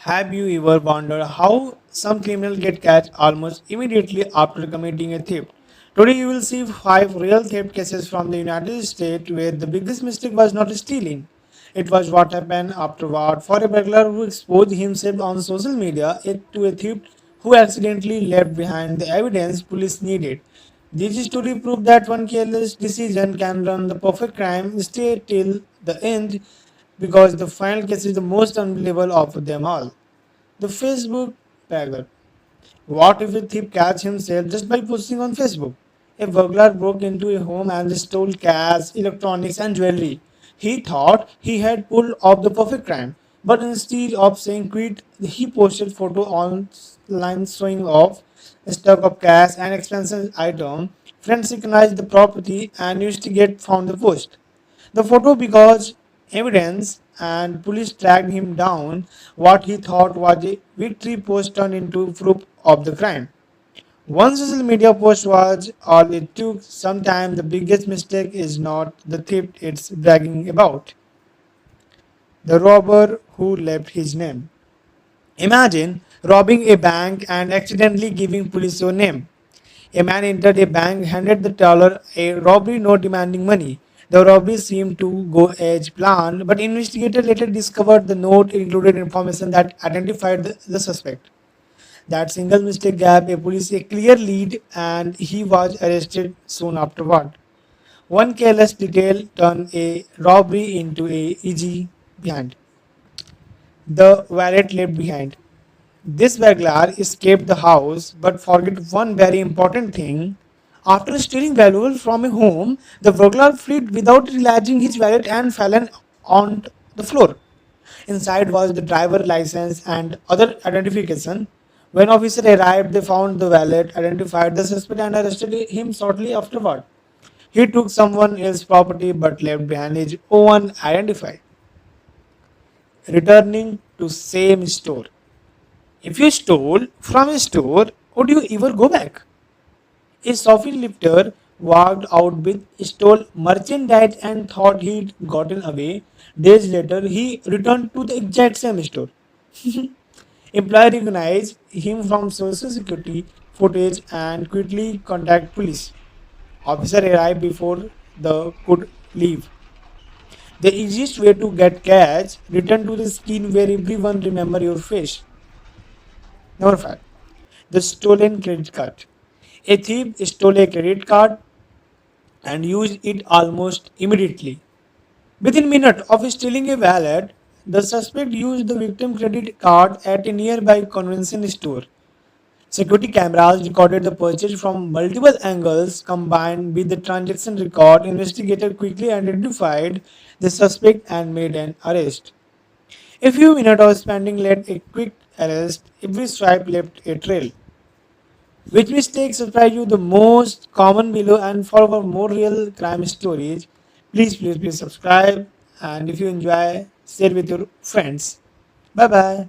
Have you ever wondered how some criminals get catch almost immediately after committing a theft? Today you will see 5 real theft cases from the United States where the biggest mistake was not stealing. It was what happened afterward. For a burglar who exposed himself on social media to a thief who accidentally left behind the evidence police needed. This story proved that one careless decision can run the perfect crime. Stay till the end because the final case is the most unbelievable of them all. The Facebook beggar. What if a thief catch himself just by posting on Facebook? A burglar broke into a home and stole cash, electronics, and jewelry. He thought he had pulled off the perfect crime, but instead of saying quit, he posted photo online showing off a stock of cash and expensive item. Friends recognized the property and investigate found the post. The photo because evidence and police tracked him down. What he thought was a victory post turned into proof of the crime. One social media post was all it took. Sometimes the biggest mistake is not the theft it's bragging about. The robber who left his name. Imagine robbing a bank and accidentally giving police your name. A man entered a bank, handed the teller a robbery note demanding money. The robbery seemed to go as planned, but investigators later discovered the note included information that identified the suspect. That single mistake gave a police a clear lead, and he was arrested soon afterward. One careless detail turned a robbery into a easy behind. The wallet left behind. This burglar escaped the house but forgot one very important thing. After stealing valuables from a home, the burglar fled without realizing his wallet and fell on the floor. Inside was the driver license and other identification. When officer arrived, they found the wallet, identified the suspect and arrested him shortly afterward. He took someone else's property but left behind his own identified. Returning to same store. If you stole from a store, would you ever go back? A shoplifter walked out with stole merchandise and thought he'd gotten away. Days later, he returned to the exact same store. Employee recognized him from social security footage and quickly contacted police. Officer arrived before the could leave. The easiest way to get catch, return to the scene where everyone remember your face. Number 5. The stolen credit card. A thief stole a credit card and used it almost immediately. Within minutes of stealing a wallet, the suspect used the victim's credit card at a nearby convenience store. Security cameras recorded the purchase from multiple angles combined with the transaction record. Investigators quickly identified the suspect and made an arrest. A few minutes of spending led a quick arrest. Every swipe left a trail. Which mistakes surprise you the most? Comment below, and for our more real crime stories, please subscribe, and if you enjoy, share with your friends. Bye bye.